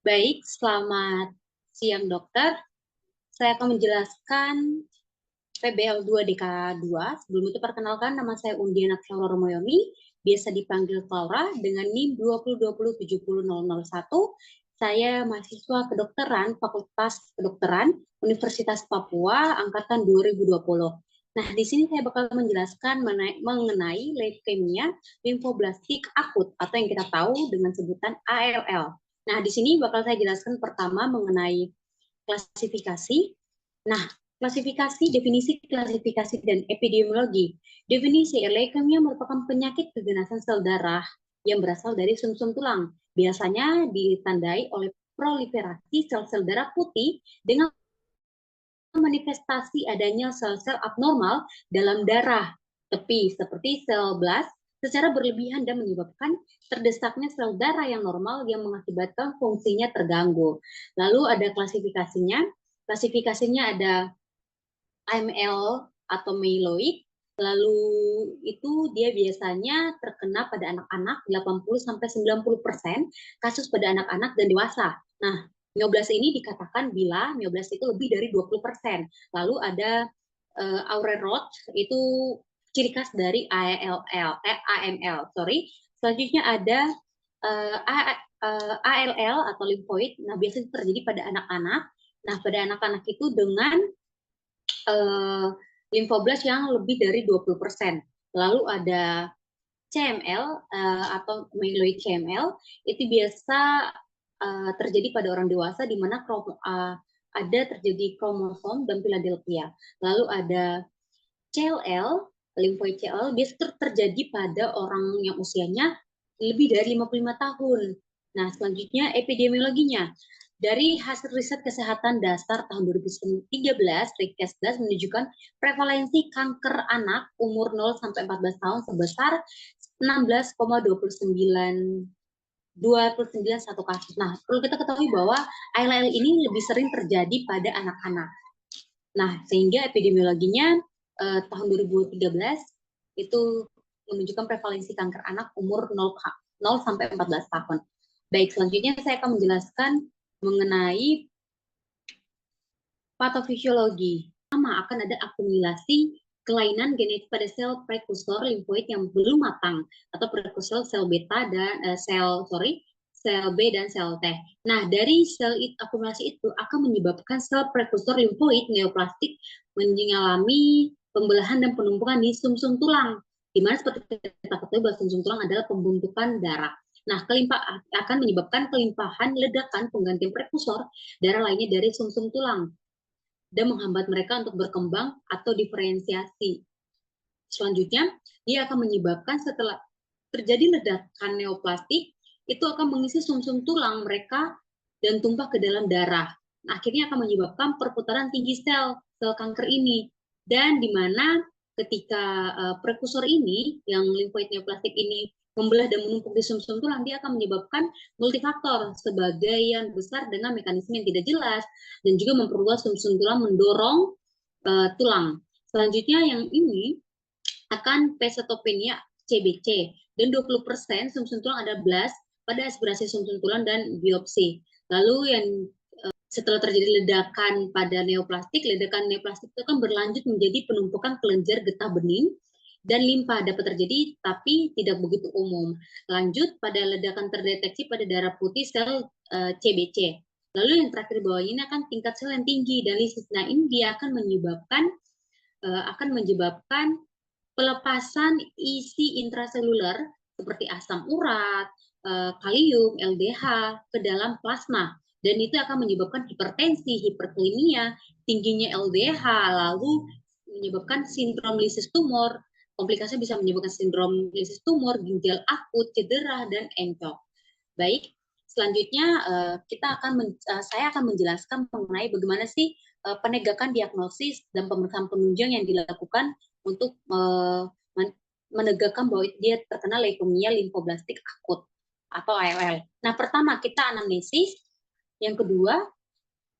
Baik, selamat siang dokter. Saya akan menjelaskan PBL2 DK2. Sebelum itu perkenalkan, nama saya Undiana Claura Romoyomi, biasa dipanggil Claura dengan NIM 20207001. Saya mahasiswa kedokteran Fakultas Kedokteran Universitas Papua angkatan 2020. Nah, di sini saya bakal menjelaskan mengenai leukemia limfoblastik akut atau yang kita tahu dengan sebutan ALL. Nah, di sini bakal saya jelaskan pertama mengenai klasifikasi. Nah, definisi klasifikasi dan epidemiologi. Definisi leukemia merupakan penyakit keganasan sel darah yang berasal dari sumsum tulang. Biasanya ditandai oleh proliferasi sel-sel darah putih dengan manifestasi adanya sel-sel abnormal dalam darah tepi seperti sel blast secara berlebihan dan menyebabkan terdesaknya sel darah yang normal yang mengakibatkan fungsinya terganggu. Lalu ada klasifikasinya. Klasifikasinya ada AML atau myeloid. Lalu itu dia biasanya terkena pada anak-anak 80-90% kasus pada anak-anak dan dewasa. Nah, myeloblas ini dikatakan bila myeloblas itu lebih dari 20%. Lalu ada Aure Roth itu ciri khas dari AML, sorry. Selanjutnya ada ALL atau limfoid. Nah, biasanya terjadi pada anak-anak. Nah, pada anak-anak itu dengan limfoblas yang lebih dari 20%. Lalu ada CML atau myeloid CML itu biasa terjadi pada orang dewasa di mana ada terjadi kromosom dan Philadelphia. Lalu ada CLL, limfoid CLL biasa terjadi pada orang yang usianya lebih dari 55 tahun. Nah, selanjutnya epidemiologinya. Dari hasil riset kesehatan dasar tahun 2013, Rikesdas menunjukkan prevalensi kanker anak umur 0 sampai 14 tahun sebesar 16,29 satu kasus. Nah, perlu kita ketahui bahwa ALL ini lebih sering terjadi pada anak-anak. Nah, sehingga epidemiologinya tahun 2013 itu menunjukkan prevalensi kanker anak umur 0 sampai 14 tahun. Baik, selanjutnya saya akan menjelaskan mengenai patofisiologi. Pertama, akan ada akumulasi kelainan genetik pada sel prekursor limfoid yang belum matang atau prekursor sel beta dan sel B dan sel T. Nah, dari sel akumulasi itu akan menyebabkan sel prekursor limfoid neoplastik mengalami pembelahan dan penumpukan di sumsum tulang. Di mana seperti kita ketahui bahwa sumsum tulang adalah pembentukan darah. Nah, akan menyebabkan kelimpahan ledakan penggantian prekursor darah lainnya dari sumsum tulang dan menghambat mereka untuk berkembang atau diferensiasi. Selanjutnya, dia akan menyebabkan setelah terjadi ledakan neoplastik, itu akan mengisi sumsum tulang mereka dan tumpah ke dalam darah. Nah, akhirnya akan menyebabkan perputaran tinggi sel kanker ini. Dan di mana ketika prekursor ini, yang limfoid neoplastik ini membelah dan menumpuk di sumsum tulang, dia akan menyebabkan multifaktor sebagian besar dengan mekanisme yang tidak jelas dan juga memperluas sumsum tulang mendorong tulang. Selanjutnya yang ini akan pesetopenia CBC dan 20% sumsum tulang ada blast pada aspirasi sumsum tulang dan biopsi. Lalu yang setelah terjadi ledakan pada neoplastik, ledakan neoplastik itu akan berlanjut menjadi penumpukan kelenjar getah bening dan limpa dapat terjadi tapi tidak begitu umum. Lanjut pada ledakan terdeteksi pada darah putih sel CBC. Lalu yang terakhir bawah ini akan tingkat sel yang tinggi dan lisis. Nah, ini dia akan menyebabkan pelepasan isi intraseluler seperti asam urat, kalium, LDH ke dalam plasma. Dan itu akan menyebabkan hipertensi, hiperkalemia, tingginya LDH, lalu menyebabkan sindrom lisis tumor. Komplikasi bisa menyebabkan sindrom lisis tumor, ginjal akut, cedera, dan encok. Baik, selanjutnya saya akan menjelaskan mengenai bagaimana sih penegakan diagnosis dan pemeriksaan penunjang yang dilakukan untuk menegakkan bahwa dia terkena leukemia limfoblastik akut atau ALL. Nah, pertama kita anamnesis, yang kedua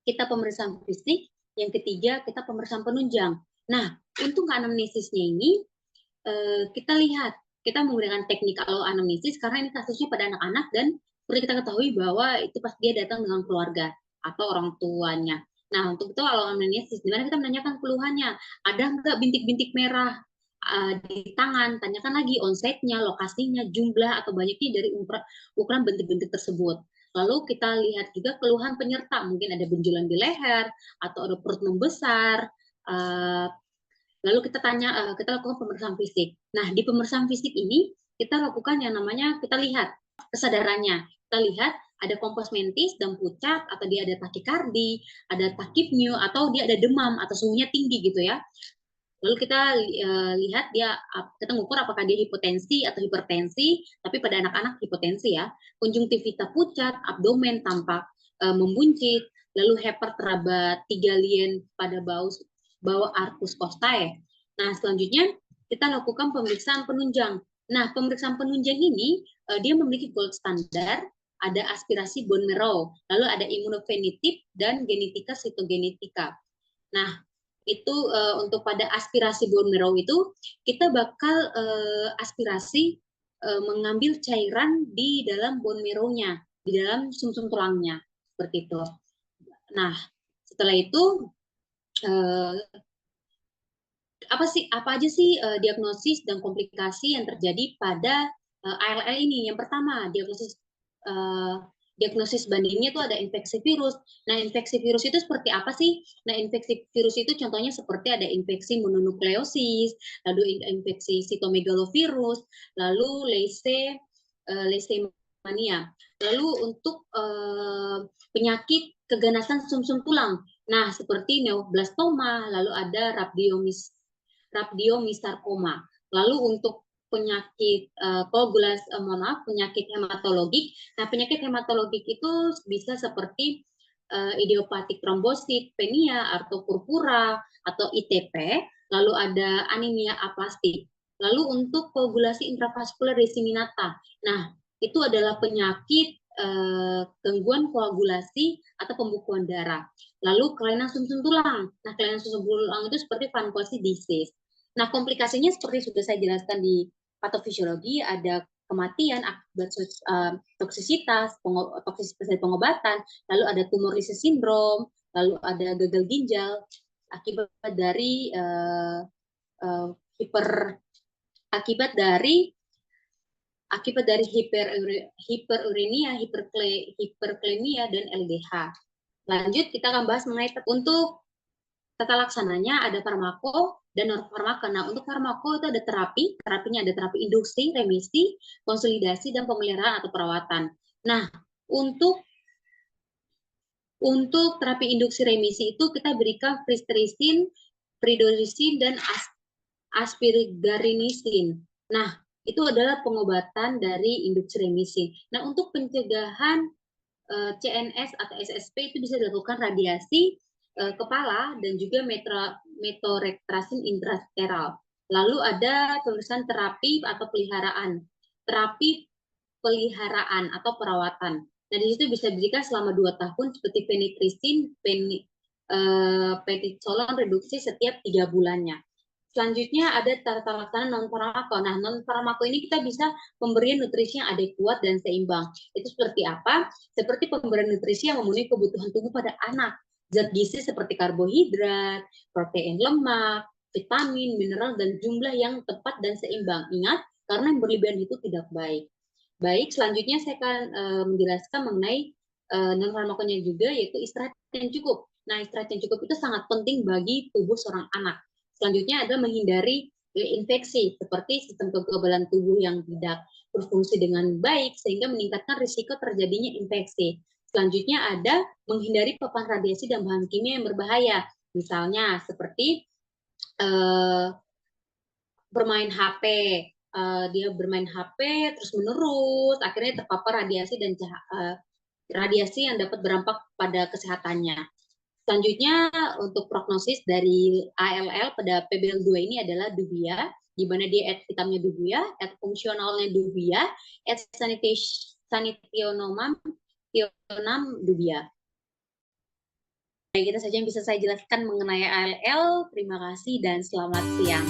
kita pemeriksaan fisik, yang ketiga kita pemeriksaan penunjang. Nah, untuk anamnesisnya ini kita lihat, kita menggunakan teknik anamnesis karena ini kasusnya pada anak-anak dan seperti kita ketahui bahwa itu pasti dia datang dengan keluarga atau orang tuanya. Nah, untuk itu kalau anamnesis, dimana kita menanyakan keluhannya, ada nggak bintik-bintik merah di tangan, tanyakan lagi onsetnya, lokasinya, jumlah atau banyaknya dari ukuran bintik-bintik tersebut. Lalu kita lihat juga keluhan penyerta, mungkin ada benjolan di leher atau ada perut membesar. Lalu kita lakukan pemeriksaan fisik. Nah, di pemeriksaan fisik ini kita lakukan yang namanya kita lihat kesadarannya. Kita lihat ada kompos mentis dan pucat, atau dia ada takikardi, ada takipneu, atau dia ada demam atau suhunya tinggi gitu ya. Lalu kita lihat kita mengukur apakah dia hipotensi atau hipertensi, tapi pada anak-anak hipotensi ya. Konjungtivita pucat, abdomen tampak membuncit, lalu heper teraba 3 lien pada bawah arcus costae. Nah, selanjutnya kita lakukan pemeriksaan penunjang. Nah, pemeriksaan penunjang ini dia memiliki gold standar, ada aspirasi bone marrow, lalu ada imunofenotype dan genetika sitogenetika. Nah, itu untuk pada aspirasi bone marrow itu kita bakal aspirasi mengambil cairan di dalam bone marrow-nya, di dalam sumsum tulangnya, seperti itu. Nah, setelah itu apa aja sih diagnosis dan komplikasi yang terjadi pada ALL ini? Yang pertama, diagnosis bandingnya itu ada infeksi virus. Nah, infeksi virus itu seperti apa sih? Nah, infeksi virus itu contohnya seperti ada infeksi mononukleosis, lalu infeksi sitomegalovirus, lalu leishmania. Lalu untuk penyakit keganasan sumsum tulang, nah seperti neoblastoma, lalu ada rhabdomyosarcoma. Lalu untuk penyakit penyakit hematologik. Nah, penyakit hematologik itu bisa seperti idiopatik trombosit, penia, atau purpura, atau ITP, lalu ada anemia aplastik. Lalu untuk koagulasi intravaskular diseminata. Nah, itu adalah penyakit gangguan koagulasi atau pembukuan darah. Lalu kelainan sumsum tulang. Nah, kelainan sumsum tulang itu seperti Fanconi disease. Nah, komplikasinya seperti sudah saya jelaskan di patofisiologi, ada kematian akibat toksisitas dari pengobatan, lalu ada tumor lysis syndrome, lalu ada gagal ginjal akibat dari hiperurinia, hiperklemia, dan LDH. Lanjut, kita akan bahas mengenai untuk tata laksananya, ada farmako dan non farmaka. Nah, untuk farmako itu ada terapinya ada terapi induksi, remisi, konsolidasi, dan pemeliharaan atau perawatan. Nah, untuk terapi induksi remisi itu kita berikan pristerisin, pridorisin, dan aspirgarinisin. Nah, itu adalah pengobatan dari induksi remisi. Nah, untuk pencegahan CNS atau SSP itu bisa dilakukan radiasi kepala dan juga metorektrasin intrasteral. Lalu ada pemeriksaan terapi atau peliharaan atau perawatan. Nah, di situ bisa diberikan selama 2 tahun seperti penitrisin, petitsolon reduksi setiap 3 bulannya. Selanjutnya ada tata laksana non farmako. Nah, non farmako ini kita bisa pemberian nutrisi yang adekuat dan seimbang. Itu seperti apa? Seperti pemberian nutrisi yang memenuhi kebutuhan tubuh pada anak. Zat gizi seperti karbohidrat, protein lemak, vitamin, mineral, dan jumlah yang tepat dan seimbang. Ingat, karena yang berlebihan itu tidak baik. Baik, selanjutnya saya akan menjelaskan mengenai non farmakonya juga, yaitu istirahat yang cukup. Nah, istirahat yang cukup itu sangat penting bagi tubuh seorang anak. Selanjutnya adalah menghindari infeksi seperti sistem kekebalan tubuh yang tidak berfungsi dengan baik sehingga meningkatkan risiko terjadinya infeksi. Selanjutnya ada menghindari paparan radiasi dan bahan kimia yang berbahaya. Misalnya seperti bermain HP, dia bermain HP terus menerus, akhirnya terpapar radiasi dan radiasi yang dapat berdampak pada kesehatannya. Selanjutnya untuk prognosis dari ALL pada PBL2 ini adalah dubia, di mana dia at hitamnya dubia, at fungsionalnya dubia, at sanitionomam dubia. Baik, itu saja yang bisa saya jelaskan mengenai ALL. Terima kasih dan selamat siang.